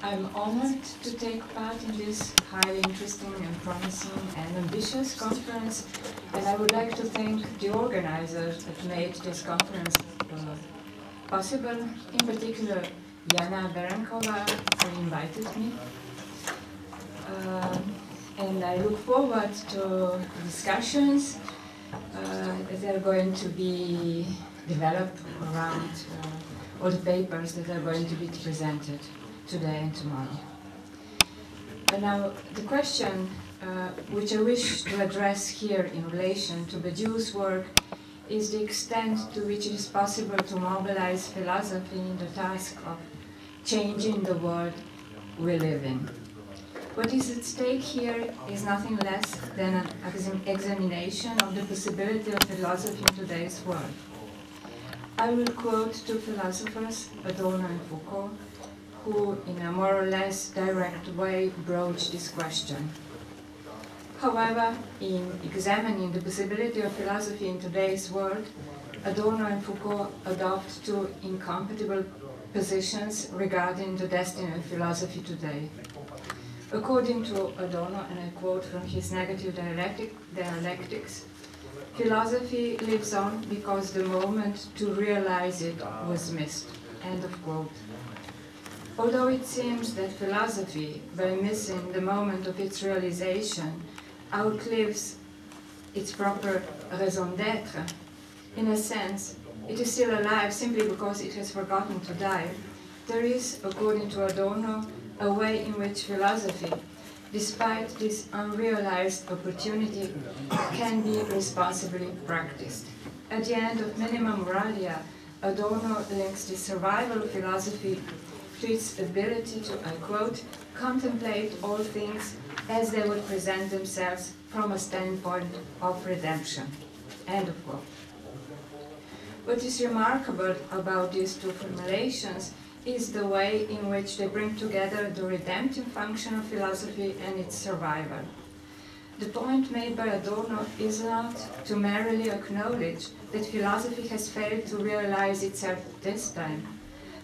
I'm honored to take part in this highly interesting and promising and ambitious conference, and I would like to thank the organizers that made this conference possible, in particular Jana Berenkova, who invited me. And I look forward to discussions that are going to be developed around all the papers that are going to be presented today and tomorrow. And now the question which I wish to address here in relation to Badiou's work is the extent to which it is possible to mobilize philosophy in the task of changing the world we live in. What is at stake here is nothing less than an examination of the possibility of philosophy in today's world. I will quote two philosophers, Adorno and Foucault, who in a more or less direct way broach this question. However, in examining the possibility of philosophy in today's world, Adorno and Foucault adopt two incompatible positions regarding the destiny of philosophy today. According to Adorno, and I quote from his Negative Dialectics, philosophy lives on because the moment to realize it was missed. End of quote. Although it seems that philosophy, by missing the moment of its realization, outlives its proper raison d'être, in a sense, it is still alive simply because it has forgotten to die, there is, according to Adorno, a way in which philosophy, despite this unrealized opportunity, can be responsibly practiced. At the end of Minima Moralia, Adorno links the survival of philosophy to its ability to, I quote, contemplate all things as they would present themselves from a standpoint of redemption. End of quote. What is remarkable about these two formulations is the way in which they bring together the redemptive function of philosophy and its survival. The point made by Adorno is not to merely acknowledge that philosophy has failed to realize itself this time.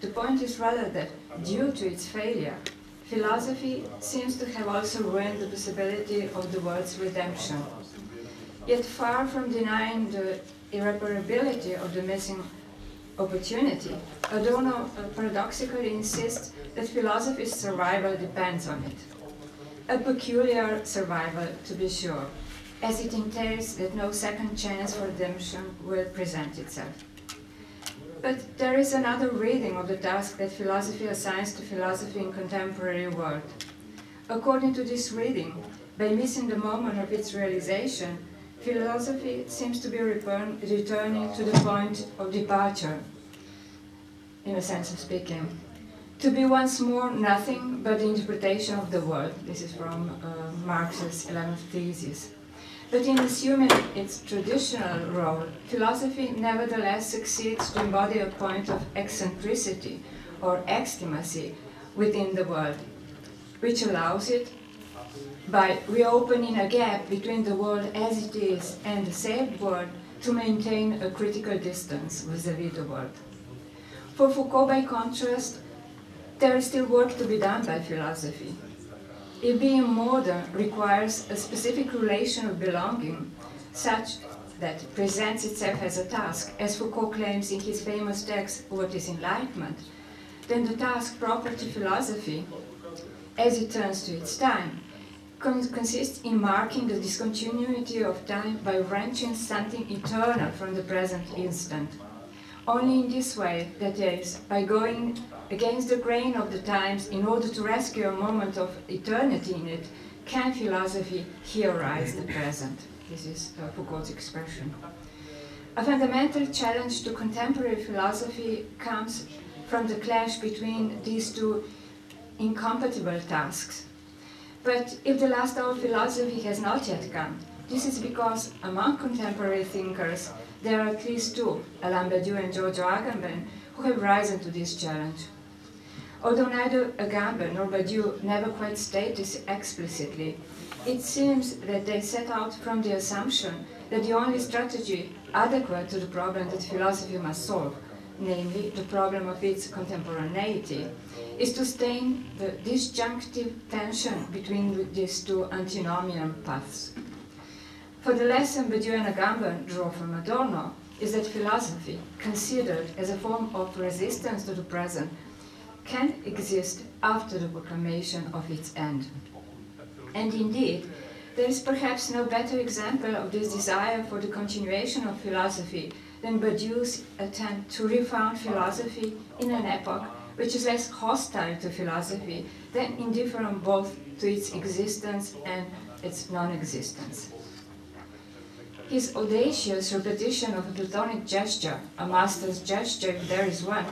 The point is rather that, due to its failure, philosophy seems to have also ruined the possibility of the world's redemption. Yet far from denying the irreparability of the missing opportunity, Adorno paradoxically insists that philosophy's survival depends on it. A peculiar survival, to be sure, as it entails that no second chance for redemption will present itself. But there is another reading of the task that philosophy assigns to philosophy in contemporary world. According to this reading, by missing the moment of its realization, philosophy seems to be returning to the point of departure, in a sense of speaking, to be once more nothing but the interpretation of the world. This is from Marx's 11th Thesis. But in assuming its traditional role, philosophy nevertheless succeeds to embody a point of eccentricity or extimacy within the world, which allows it, by reopening a gap between the world as it is and the saved world, to maintain a critical distance vis-à-vis the world. For Foucault, by contrast, there is still work to be done by philosophy. If being modern requires a specific relation of belonging, such that it presents itself as a task, as Foucault claims in his famous text, What is Enlightenment, then the task proper to philosophy, as it turns to its time, consists in marking the discontinuity of time by wrenching something eternal from the present instant. Only in this way, that is, by going against the grain of the times in order to rescue a moment of eternity in it, can philosophy heroize the present. This is Foucault's expression. A fundamental challenge to contemporary philosophy comes from the clash between these two incompatible tasks. But if the last hour of philosophy has not yet come, this is because among contemporary thinkers there are at least two, Alain Badiou and Giorgio Agamben, who have risen to this challenge. Although neither Agamben nor Badiou never quite state this explicitly, it seems that they set out from the assumption that the only strategy adequate to the problem that philosophy must solve, namely the problem of its contemporaneity, is to stain the disjunctive tension between these two antinomian paths. For the lesson Badiou and Agamben draw from Adorno is that philosophy, considered as a form of resistance to the present, can exist after the proclamation of its end. And indeed, there is perhaps no better example of this desire for the continuation of philosophy than Badiou's attempt to refound philosophy in an epoch which is less hostile to philosophy than indifferent both to its existence and its non-existence. His audacious repetition of a Platonic gesture, a master's gesture if there is one,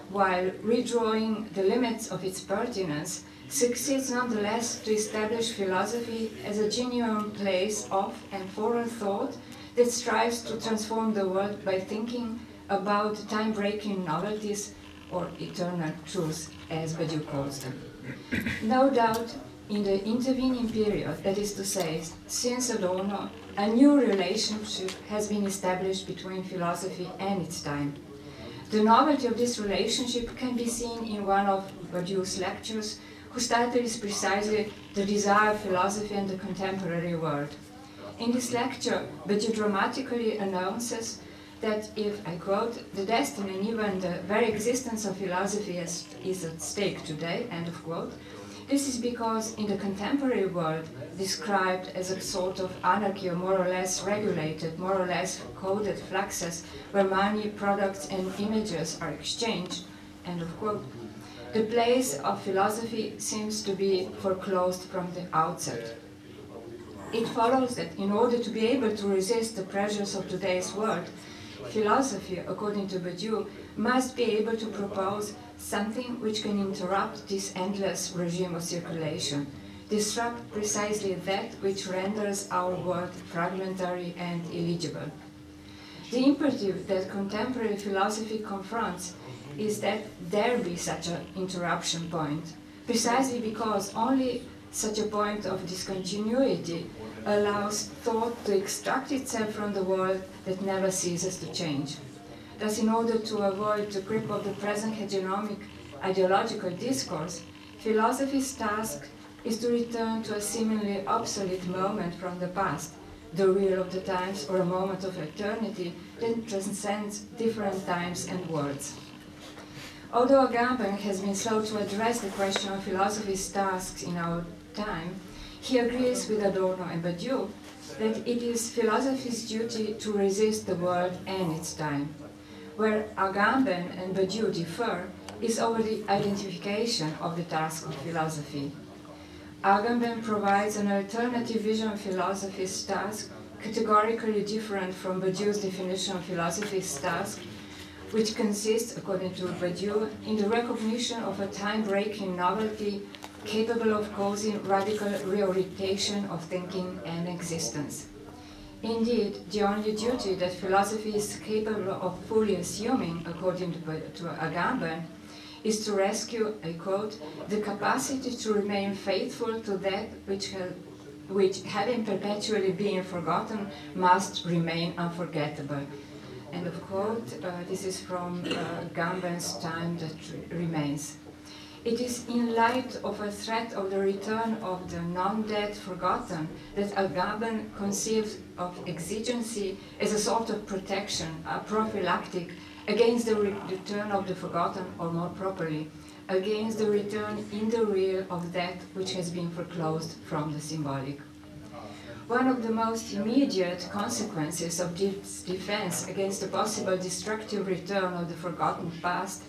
while redrawing the limits of its pertinence, succeeds nonetheless to establish philosophy as a genuine place of and for a thought that strives to transform the world by thinking about time-breaking novelties or eternal truths, as Badiou calls them. No doubt, in the intervening period, that is to say, since Adorno, a new relationship has been established between philosophy and its time. The novelty of this relationship can be seen in one of Badiou's lectures, whose title is precisely The Desire of Philosophy and the Contemporary World. In this lecture, Badiou dramatically announces that if, I quote, the destiny and even the very existence of philosophy is at stake today, end of quote, this is because in the contemporary world, described as a sort of anarchy or more or less regulated, more or less coded fluxes where money, products and images are exchanged, end of quote, the place of philosophy seems to be foreclosed from the outset. It follows that in order to be able to resist the pressures of today's world, philosophy, according to Badiou, must be able to propose something which can interrupt this endless regime of circulation, disrupt precisely that which renders our world fragmentary and illegible. The imperative that contemporary philosophy confronts is that there be such an interruption point, precisely because only such a point of discontinuity allows thought to extract itself from the world that never ceases to change. Thus, in order to avoid the grip of the present hegemonic ideological discourse, philosophy's task is to return to a seemingly obsolete moment from the past, the real of the times or a moment of eternity that transcends different times and worlds. Although Agamben has been slow to address the question of philosophy's tasks in our time, he agrees with Adorno and Badiou that it is philosophy's duty to resist the world and its time. Where Agamben and Badiou differ is over the identification of the task of philosophy. Agamben provides an alternative vision of philosophy's task, categorically different from Badiou's definition of philosophy's task, which consists, according to Badiou, in the recognition of a time-breaking novelty capable of causing radical reorientation of thinking and existence. Indeed, the only duty that philosophy is capable of fully assuming, according to Agamben, is to rescue, I quote, the capacity to remain faithful to that which having perpetually been forgotten, must remain unforgettable. End of quote. This is from Agamben's Time That Remains. It is in light of a threat of the return of the non-dead forgotten that Agamben conceives of exigency as a sort of protection, a prophylactic, against the return of the forgotten, or more properly, against the return in the real of that which has been foreclosed from the symbolic. One of the most immediate consequences of this defense against the possible destructive return of the forgotten past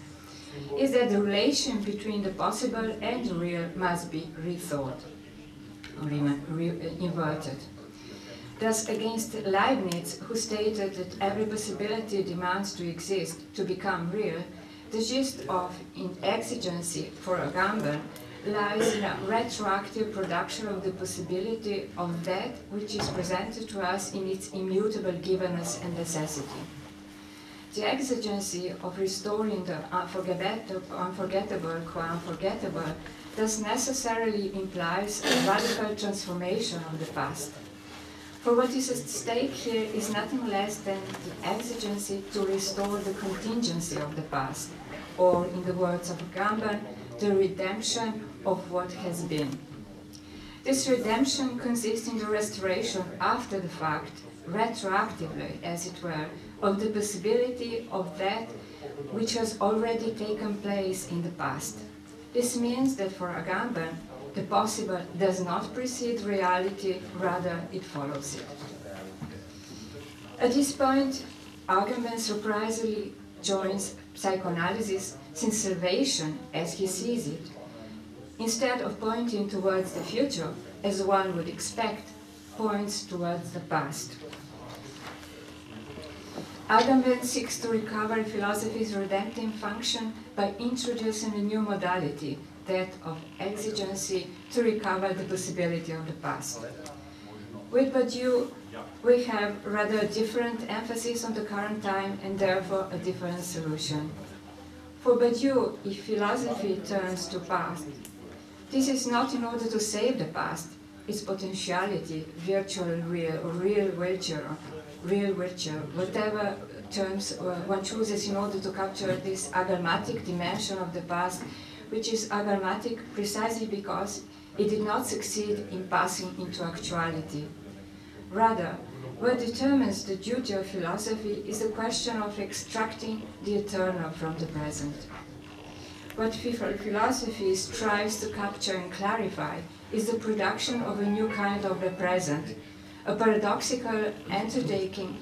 is that the relation between the possible and the real must be rethought, or inverted. Thus, against Leibniz, who stated that every possibility demands to exist to become real, the gist of exigency for Agamben lies in a retroactive production of the possibility of that which is presented to us in its immutable givenness and necessity. The exigency of restoring the unforgettable qua unforgettable thus necessarily implies a radical transformation of the past. For what is at stake here is nothing less than the exigency to restore the contingency of the past, or in the words of Agamben, the redemption of what has been. This redemption consists in the restoration after the fact, retroactively as it were, of the possibility of that which has already taken place in the past. This means that for Agamben, the possible does not precede reality, rather it follows it. At this point, Agamben surprisingly joins psychoanalysis, since salvation, as he sees it, instead of pointing towards the future, as one would expect, points towards the past. Agamben seeks to recover philosophy's redemptive function by introducing a new modality, that of exigency, to recover the possibility of the past. With Badiou, we have rather a different emphasis on the current time and therefore a different solution. For Badiou, if philosophy turns to past, this is not in order to save the past, its potentiality, virtual real, or real virtue, whatever terms one chooses in order to capture this agalmatic dimension of the past, which is agalmatic precisely because it did not succeed in passing into actuality. Rather, what determines the duty of philosophy is the question of extracting the eternal from the present. What philosophy strives to capture and clarify is the production of a new kind of the present, a paradoxical undertaking,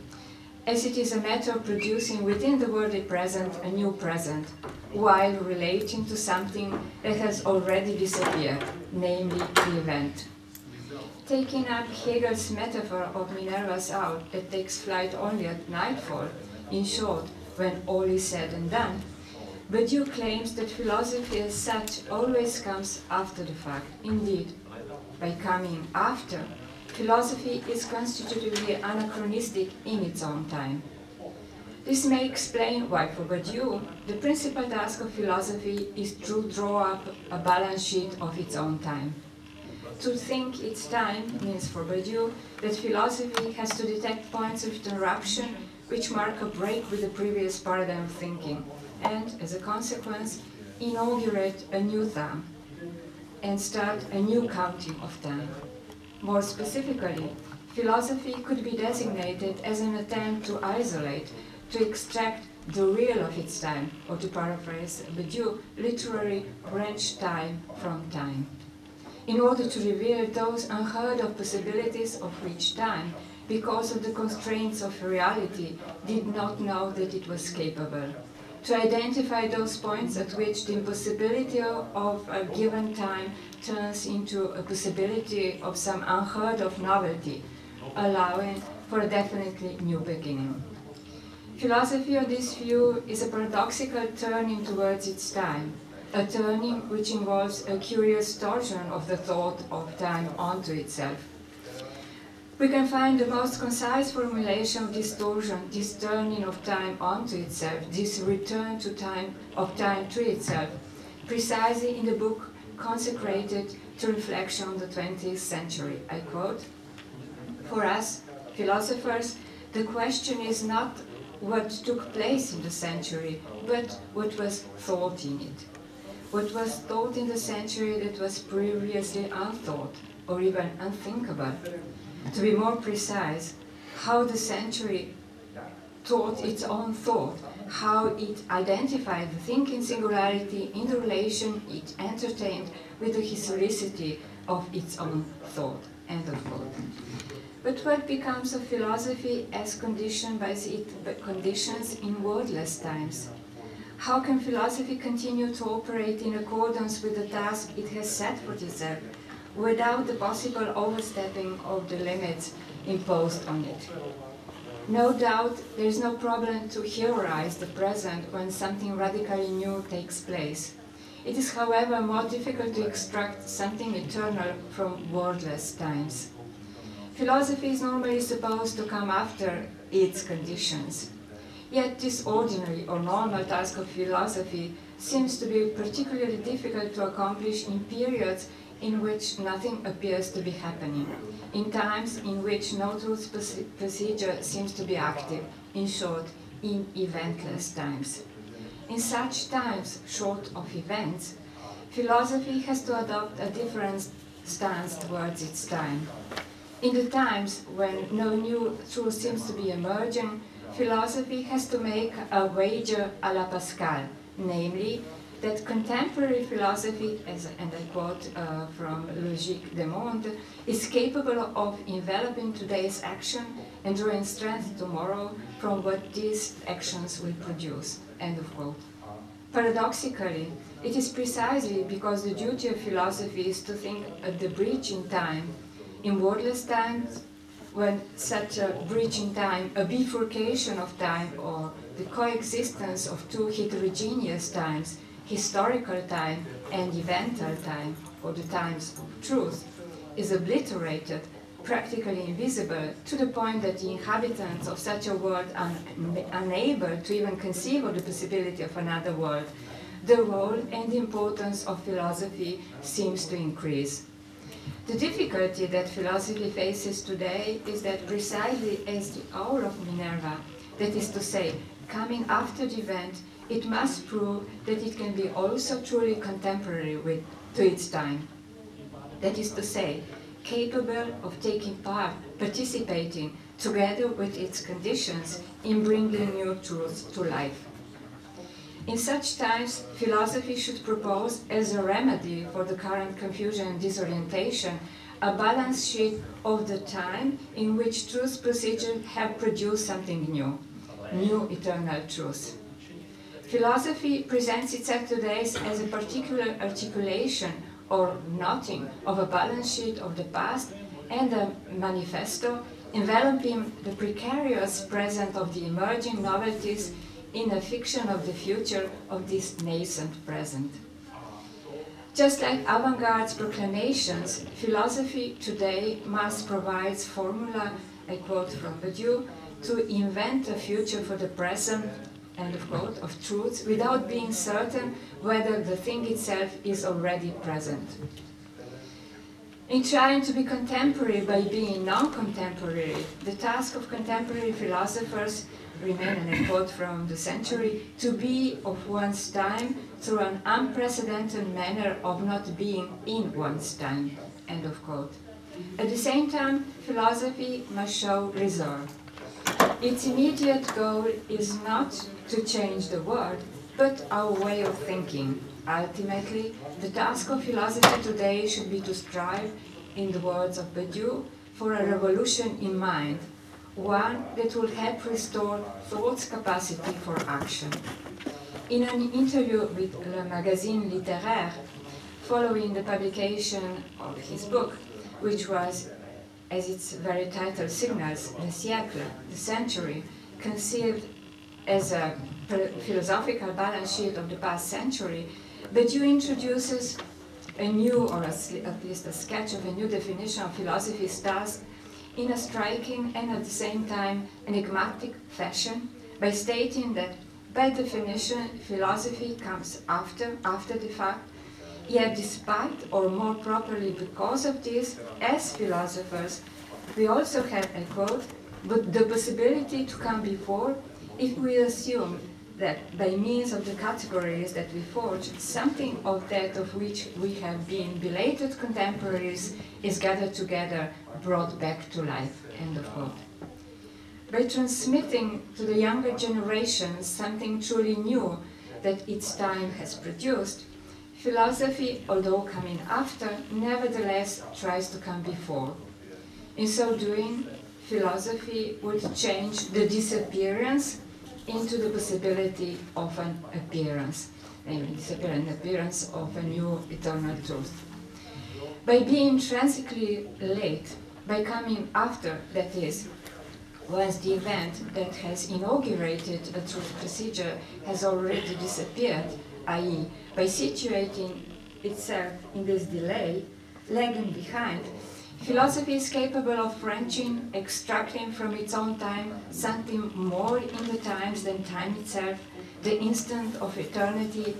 as it is a matter of producing within the worldly present a new present, while relating to something that has already disappeared, namely the event. Taking up Hegel's metaphor of Minerva's owl that takes flight only at nightfall, in short, when all is said and done, Badiou claims that philosophy as such always comes after the fact. Indeed, by coming after, philosophy is constitutively anachronistic in its own time. This may explain why, for Badiou, the principal task of philosophy is to draw up a balance sheet of its own time. To think its time means, for Badiou, that philosophy has to detect points of interruption which mark a break with the previous paradigm of thinking, and, as a consequence, inaugurate a new time and start a new counting of time. More specifically, philosophy could be designated as an attempt to isolate, to extract the real of its time, or to paraphrase Badiou, literally wrench time from time, in order to reveal those unheard of possibilities of which time, because of the constraints of reality, did not know that it was capable. To identify those points at which the impossibility of a given time turns into a possibility of some unheard of novelty, allowing for a definitely new beginning. Philosophy of this view is a paradoxical turning towards its time, a turning which involves a curious torsion of the thought of time onto itself. We can find the most concise formulation of this torsion, this turning of time onto itself, this return to time of time to itself, precisely in the book consecrated to reflection on the 20th century. I quote, "For us, philosophers, the question is not what took place in the century, but what was thought in it. What was thought in the century that was previously unthought, or even unthinkable. To be more precise, how the century taught its own thought, how it identified the thinking singularity in the relation it entertained with the historicity of its own thought." End of quote. But what becomes of philosophy as conditioned by its conditions in wordless times? How can philosophy continue to operate in accordance with the task it has set for itself, without the possible overstepping of the limits imposed on it? No doubt there is no problem to heroize the present when something radically new takes place. It is, however, more difficult to extract something eternal from wordless times. Philosophy is normally supposed to come after its conditions. Yet this ordinary or normal task of philosophy seems to be particularly difficult to accomplish in periods in which nothing appears to be happening, in times in which no truth procedure seems to be active, in short, in eventless times. In such times, short of events, philosophy has to adopt a different stance towards its time. In the times when no new truth seems to be emerging, philosophy has to make a wager à la Pascal, namely that contemporary philosophy, and I quote from Logique du Monde, is capable of enveloping today's action and drawing strength tomorrow from what these actions will produce. End of quote. Paradoxically, it is precisely because the duty of philosophy is to think at the breach in time, in wordless times, when such a breach in time, a bifurcation of time, or the coexistence of two heterogeneous times, historical time and evental time, or the times of truth, is obliterated, practically invisible, to the point that the inhabitants of such a world are unable to even conceive of the possibility of another world, the role and importance of philosophy seems to increase. The difficulty that philosophy faces today is that precisely as the hour of Minerva, that is to say, coming after the event, it must prove that it can be also truly contemporary to its time. That is to say, capable of taking part, participating, together with its conditions, in bringing new truths to life. In such times, philosophy should propose, as a remedy for the current confusion and disorientation, a balance sheet of the time in which truth procedures have produced something new eternal truth. Philosophy presents itself today as a particular articulation or knotting of a balance sheet of the past and a manifesto enveloping the precarious present of the emerging novelties in a fiction of the future of this nascent present. Just like avant-garde's proclamations, philosophy today must provide formula, I quote from Badiou, to invent a future for the present, end of quote, of truths, without being certain whether the thing itself is already present. In trying to be contemporary by being non-contemporary, the task of contemporary philosophers remain, and I quote from the century, to be of one's time through an unprecedented manner of not being in one's time, end of quote. At the same time, philosophy must show reserve. Its immediate goal is not to change the world, but our way of thinking. Ultimately, the task of philosophy today should be to strive, in the words of Badiou, for a revolution in mind, one that will help restore thought's capacity for action. In an interview with Le Magazine Littéraire, following the publication of his book, which was, as its very title signals, Le siècle, the century, conceived as a philosophical balance sheet of the past century, Badiou introduces a new, or at least a sketch of a new definition of philosophy's task in a striking and at the same time enigmatic fashion by stating that by definition philosophy comes after the fact, yet despite, or more properly because of this, as philosophers, we also have, I quote, but the possibility to come before if we assume that by means of the categories that we forge, something of that of which we have been belated contemporaries is gathered together, brought back to life, end of quote. By transmitting to the younger generations something truly new that its time has produced, philosophy, although coming after, nevertheless tries to come before. In so doing, philosophy would change the disappearance into the possibility of an appearance, namely an appearance of a new eternal truth. By being intrinsically late, by coming after, that is, once the event that has inaugurated a truth procedure has already disappeared, i.e., by situating itself in this delay, lagging behind, philosophy is capable of wrenching, extracting from its own time something more in the times than time itself, the instant of eternity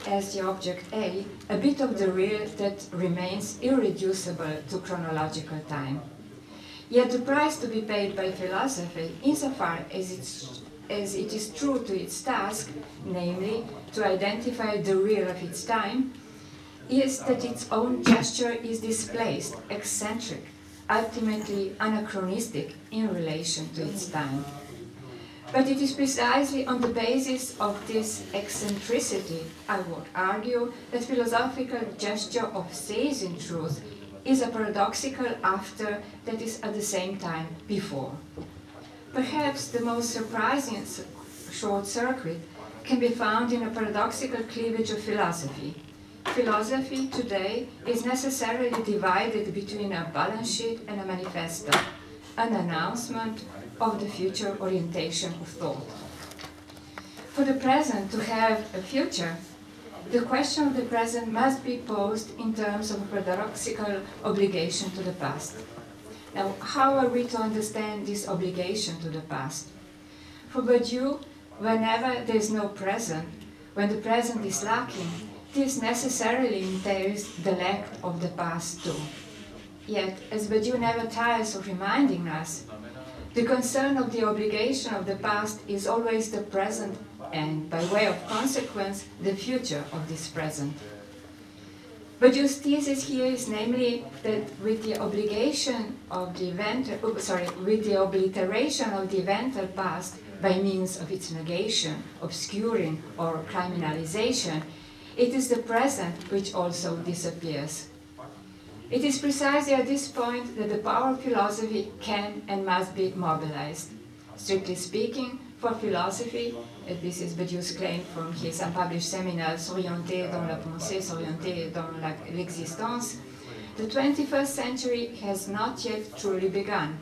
as the object A, a bit of the real that remains irreducible to chronological time. Yet the price to be paid by philosophy, insofar as it is true to its task, namely to identify the real of its time, is that its own gesture is displaced, eccentric, ultimately anachronistic in relation to its time. But it is precisely on the basis of this eccentricity, I would argue, that philosophical gesture of says in truth is a paradoxical after that is at the same time before. Perhaps the most surprising short circuit can be found in a paradoxical cleavage of philosophy. Philosophy today is necessarily divided between a balance sheet and a manifesto, an announcement of the future orientation of thought. For the present to have a future, the question of the present must be posed in terms of a paradoxical obligation to the past. Now, how are we to understand this obligation to the past? For Badiou, whenever there is no present, when the present is lacking, this necessarily entails the lack of the past too. Yet, as Badiou never tires of reminding us, the concern of the obligation of the past is always the present and, by way of consequence, the future of this present. Badiou's thesis here is namely that with the obligation of the with the obliteration of the eventual past by means of its negation, obscuring, or criminalization, it is the present which also disappears. It is precisely at this point that the power of philosophy can and must be mobilized. Strictly speaking, for philosophy, and this is Badiou's claim from his unpublished seminal S'orienter dans la pensée, s'orienter dans l'existence, the 21st century has not yet truly begun.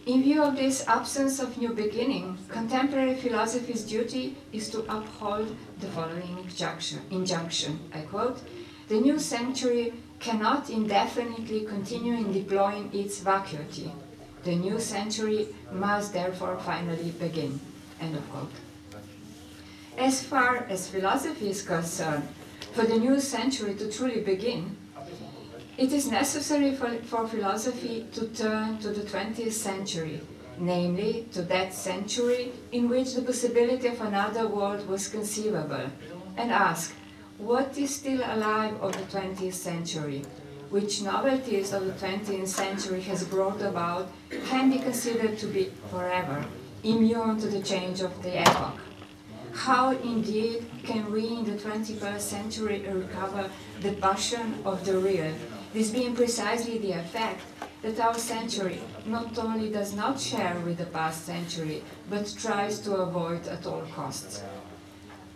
In view of this absence of new beginning, contemporary philosophy's duty is to uphold the following injunction, I quote, "The new century cannot indefinitely continue in deploying its vacuity. The new century must therefore finally begin." End of quote. As far as philosophy is concerned, for the new century to truly begin, it is necessary for philosophy to turn to the 20th century, namely to that century in which the possibility of another world was conceivable, and ask, what is still alive of the 20th century? Which novelties of the 20th century has brought about can be considered to be forever, immune to the change of the epoch? How indeed can we in the 21st century recover the passion of the real, this being precisely the effect that our century not only does not share with the past century, but tries to avoid at all costs?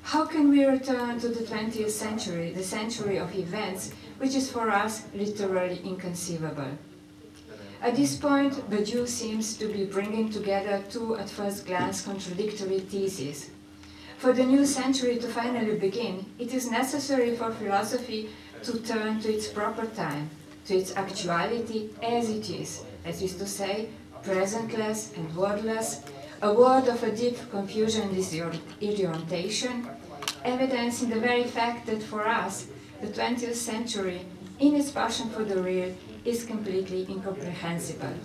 How can we return to the 20th century, the century of events, which is for us literally inconceivable? At this point, Badiou seems to be bringing together two at first glance contradictory theses. For the new century to finally begin, it is necessary for philosophy to turn to its proper time, to its actuality as it is to say, presentless and wordless, a word of a deep confusion and disorientation, evidencing the very fact that for us, the 20th century, in its passion for the real, is completely incomprehensible.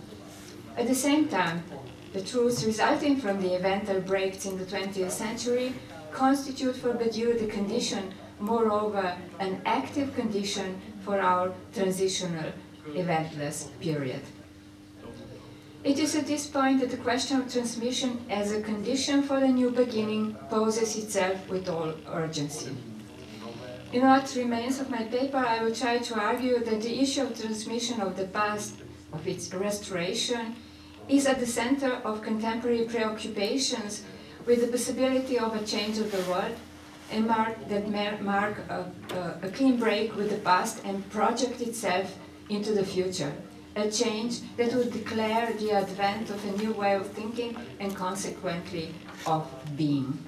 At the same time, the truths resulting from the eventual breaks in the 20th century constitute for Badiou the condition, moreover, an active condition for our transitional, eventless period. It is at this point that the question of transmission as a condition for the new beginning poses itself with all urgency. In what remains of my paper, I will try to argue that the issue of transmission of the past, of its restoration, is at the center of contemporary preoccupations with the possibility of a change of the world, and mark a clean break with the past and project itself into the future, a change that would declare the advent of a new way of thinking and consequently of being.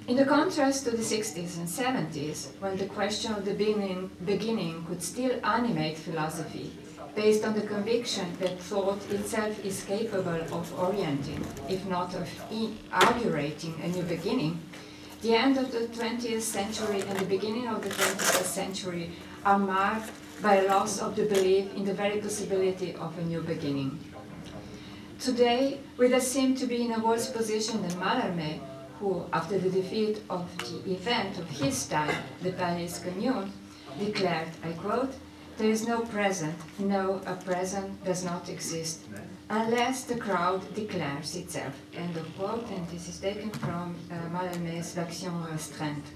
In the contrast to the 60s and 70s, when the question of the beginning could still animate philosophy, based on the conviction that thought itself is capable of orienting, if not of inaugurating a new beginning, The end of the 20th century and the beginning of the 21st century are marked by a loss of the belief in the very possibility of a new beginning. Today, we thus seem to be in a worse position than Mallarmé, who, after the defeat of the event of his time, the Paris Commune, declared, I quote, "There is no present, no, a present does not exist, unless the crowd declares itself." End of quote, and this is taken from Mallarmé's L'Action Restreinte.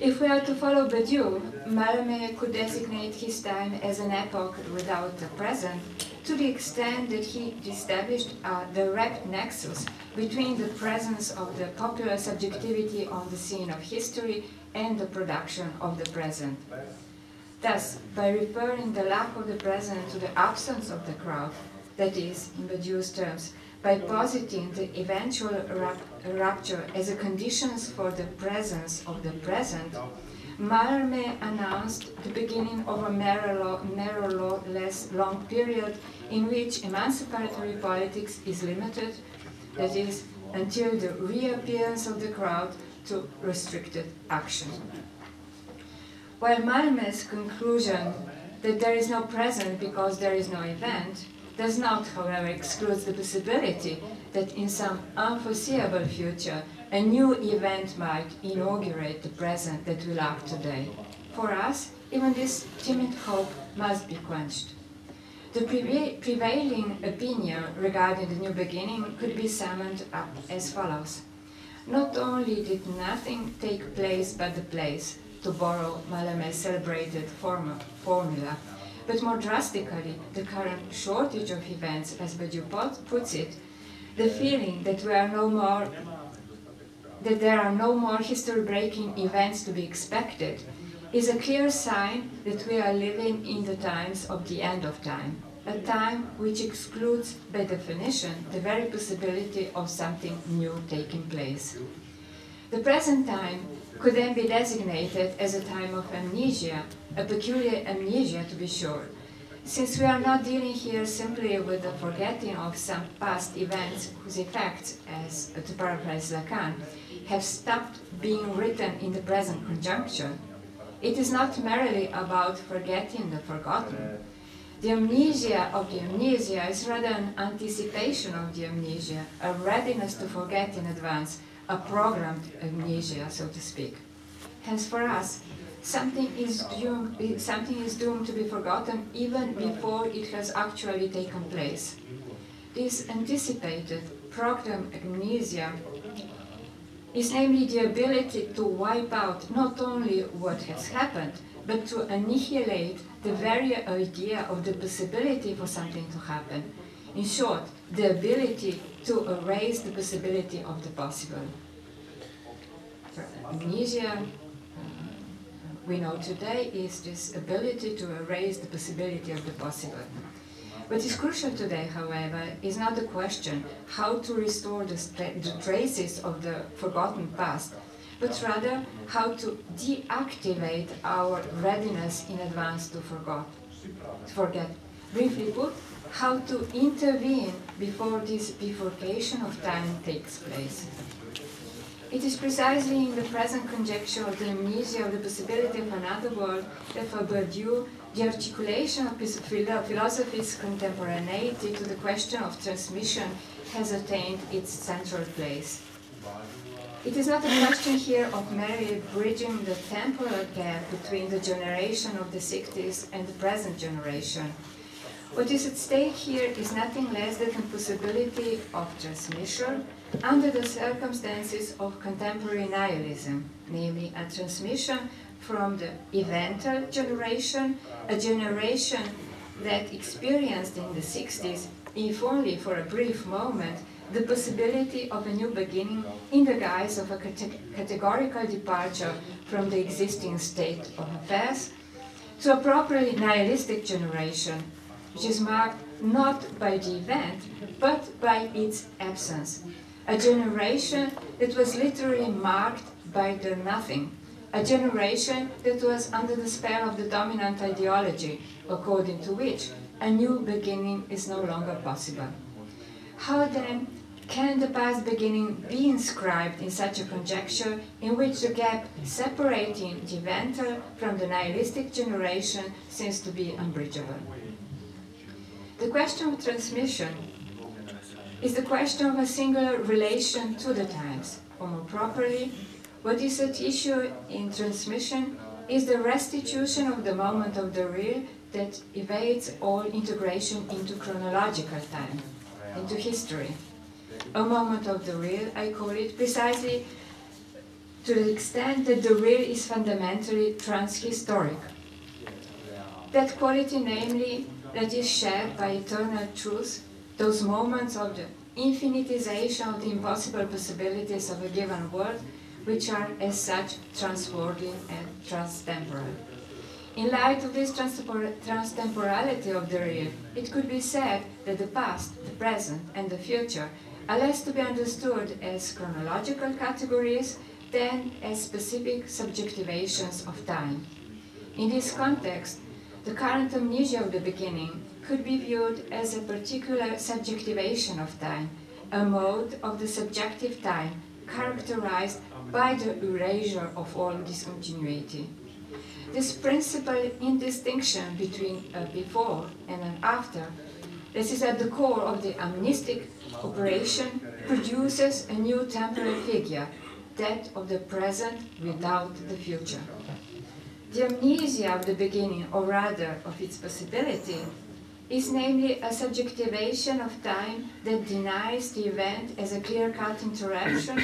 If we are to follow Badiou, Mallarmé could designate his time as an epoch without a present, to the extent that he established a direct nexus between the presence of the popular subjectivity on the scene of history and the production of the present. Thus, by referring the lack of the present to the absence of the crowd, that is, in Badiou's terms, by positing the eventual rupture as a condition for the presence of the present, Mallarmé announced the beginning of a less long period in which emancipatory politics is limited, that is, until the reappearance of the crowd, to restricted action. While Mallarmé's conclusion that there is no present because there is no event does not, however, exclude the possibility that in some unforeseeable future a new event might inaugurate the present that we lack today. For us, even this timid hope must be quenched. The prevailing opinion regarding the new beginning could be summed up as follows. Not only did nothing take place but the place, to borrow Mallarmé's celebrated formula, but more drastically, the current shortage of events, as Badiou puts it, the feeling that there are no more history-breaking events to be expected, is a clear sign that we are living in the times of the end of time, a time which excludes, by definition, the very possibility of something new taking place. The present time could then be designated as a time of amnesia, a peculiar amnesia to be sure, since we are not dealing here simply with the forgetting of some past events whose effects, as to paraphrase Lacan, have stopped being written in the present conjuncture. It is not merely about forgetting the forgotten. The amnesia of the amnesia is rather an anticipation of the amnesia, a readiness to forget in advance, a programmed amnesia, so to speak. Hence, for us, something is doomed to be forgotten even before it has actually taken place. This anticipated, programmed amnesia is namely the ability to wipe out not only what has happened, but to annihilate the very idea of the possibility for something to happen. In short, the ability to erase the possibility of the possible. Amnesia, we know today, is this ability to erase the possibility of the possible. What is crucial today, however, is not the question how to restore the traces of the forgotten past, but rather how to deactivate our readiness in advance to forget. Briefly put, how to intervene before this bifurcation of time takes place. It is precisely in the present conjecture of the amnesia of the possibility of another world that for Badiou, the articulation of philosophy's contemporaneity to the question of transmission has attained its central place. It is not a question here of merely bridging the temporal gap between the generation of the 60s and the present generation. What is at stake here is nothing less than the possibility of transmission under the circumstances of contemporary nihilism, namely a transmission from the evental generation, a generation that experienced in the 60s, if only for a brief moment, the possibility of a new beginning in the guise of a categorical departure from the existing state of affairs, to a properly nihilistic generation, which is marked not by the event, but by its absence. A generation that was literally marked by the nothing. A generation that was under the spell of the dominant ideology, according to which a new beginning is no longer possible. How then can the past beginning be inscribed in such a conjecture in which the gap separating the inventor from the nihilistic generation seems to be unbridgeable? The question of transmission is the question of a singular relation to the times, or more properly, what is at issue in transmission is the restitution of the moment of the real that evades all integration into chronological time, into history. A moment of the real, I call it, precisely to the extent that the real is fundamentally transhistoric. That quality, namely, that is shared by eternal truth, those moments of the infinitization of the impossible possibilities of a given world, which are as such transworldly and transtemporal. In light of this transtemporality of the real, it could be said that the past, the present, and the future are less to be understood as chronological categories than as specific subjectivations of time. In this context, the current amnesia of the beginning could be viewed as a particular subjectivation of time, a mode of the subjective time characterized by the erasure of all discontinuity. This principal indistinction between a before and an after, this is at the core of the amnestic operation, produces a new temporal figure, that of the present without the future. The amnesia of the beginning, or rather of its possibility, is namely a subjectivation of time that denies the event as a clear-cut interaction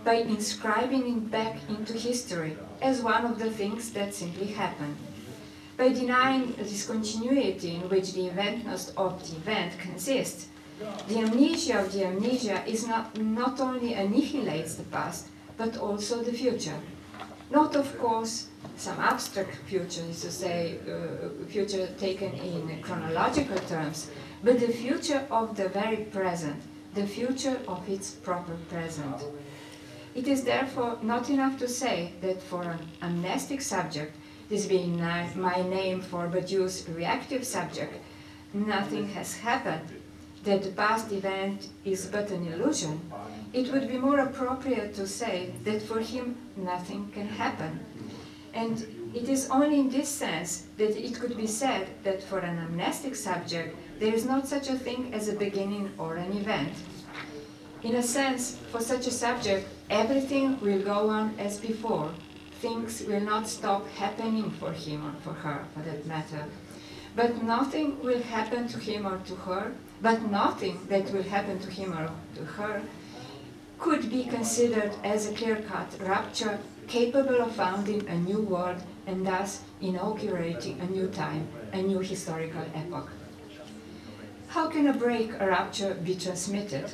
by inscribing it back into history as one of the things that simply happened. By denying the discontinuity in which the eventness of the event consists, the amnesia of the amnesia is not only annihilates the past, but also the future. Not, of course, some abstract future, is to say, future taken in chronological terms, but the future of the very present, the future of its proper present. It is therefore not enough to say that for an amnestic subject, this being my name for Badiou's reactive subject, nothing has happened, that the past event is but an illusion. It would be more appropriate to say that for him nothing can happen. And it is only in this sense that it could be said that for an amnestic subject there is not such a thing as a beginning or an event. In a sense, for such a subject, everything will go on as before. Things will not stop happening for him or for her, for that matter. But nothing will happen to him or to her, but nothing that will happen to him or to her could be considered as a clear-cut rupture capable of founding a new world and thus inaugurating a new time, a new historical epoch. How can a break, a rupture, be transmitted?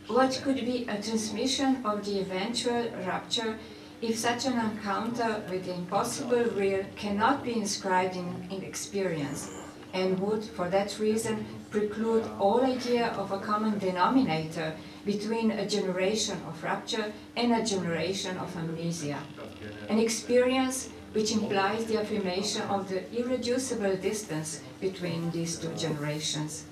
What could be a transmission of the eventual rupture if such an encounter with the impossible real cannot be inscribed in experience, and would, for that reason, preclude all idea of a common denominator between a generation of rupture and a generation of amnesia? An experience which implies the affirmation of the irreducible distance between these two generations.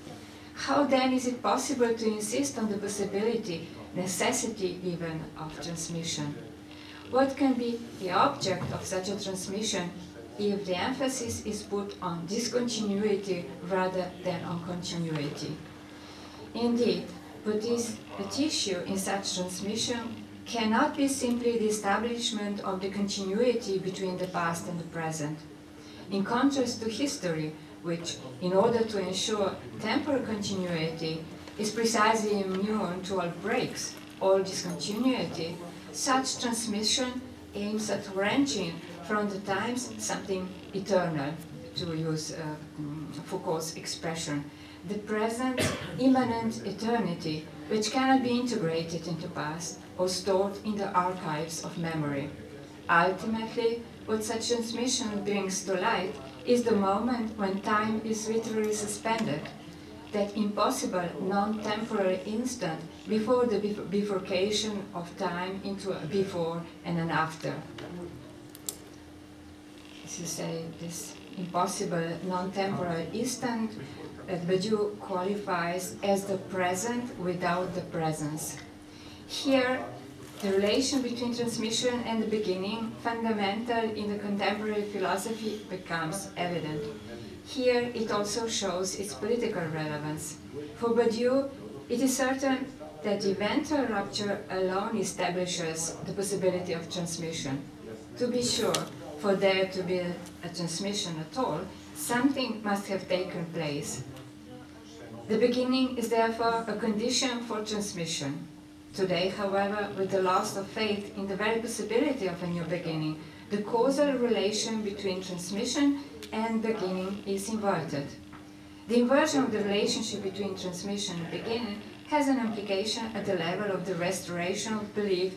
How then is it possible to insist on the possibility, necessity even, of transmission? What can be the object of such a transmission if the emphasis is put on discontinuity rather than on continuity? Indeed, what is at issue in such transmission cannot be simply the establishment of the continuity between the past and the present. In contrast to history, which, in order to ensure temporal continuity, is precisely immune to all breaks, all discontinuity, such transmission aims at wrenching from the times something eternal, to use Foucault's expression, the present immanent eternity, which cannot be integrated into past or stored in the archives of memory. Ultimately, what such transmission brings to light is the moment when time is literally suspended, that impossible non-temporal instant before the bifurcation of time into a before and an after. As you say, this impossible non-temporal instant that Badiou qualifies as the present without the presence. Here, the relation between transmission and the beginning, fundamental in the contemporary philosophy, becomes evident. Here, it also shows its political relevance. For Badiou, it is certain that eventual rupture alone establishes the possibility of transmission. To be sure, for there to be a transmission at all, something must have taken place. The beginning is therefore a condition for transmission. Today, however, with the loss of faith in the very possibility of a new beginning, the causal relation between transmission and beginning is inverted. The inversion of the relationship between transmission and beginning has an implication at the level of the restoration of belief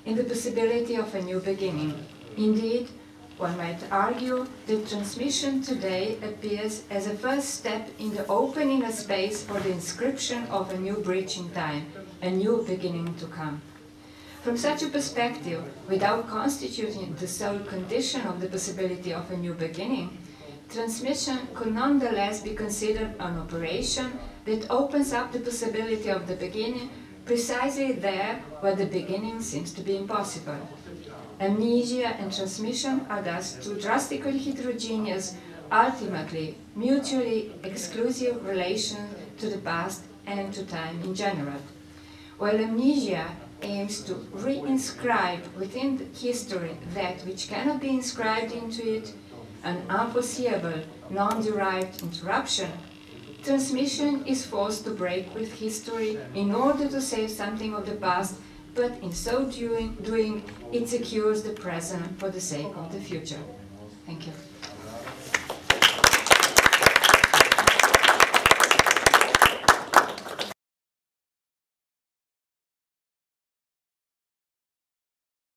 in the possibility of a new beginning. Indeed, one might argue that transmission today appears as a first step in the opening a space for the inscription of a new bridge in time, a new beginning to come. From such a perspective, without constituting the sole condition of the possibility of a new beginning, transmission could nonetheless be considered an operation that opens up the possibility of the beginning precisely there where the beginning seems to be impossible. Amnesia and transmission are thus two drastically heterogeneous, ultimately mutually exclusive relations to the past and to time in general. While amnesia aims to reinscribe within the history that which cannot be inscribed into it, an unforeseeable, non-derived interruption, transmission is forced to break with history in order to save something of the past, but in so doing, it secures the present for the sake of the future. Thank you.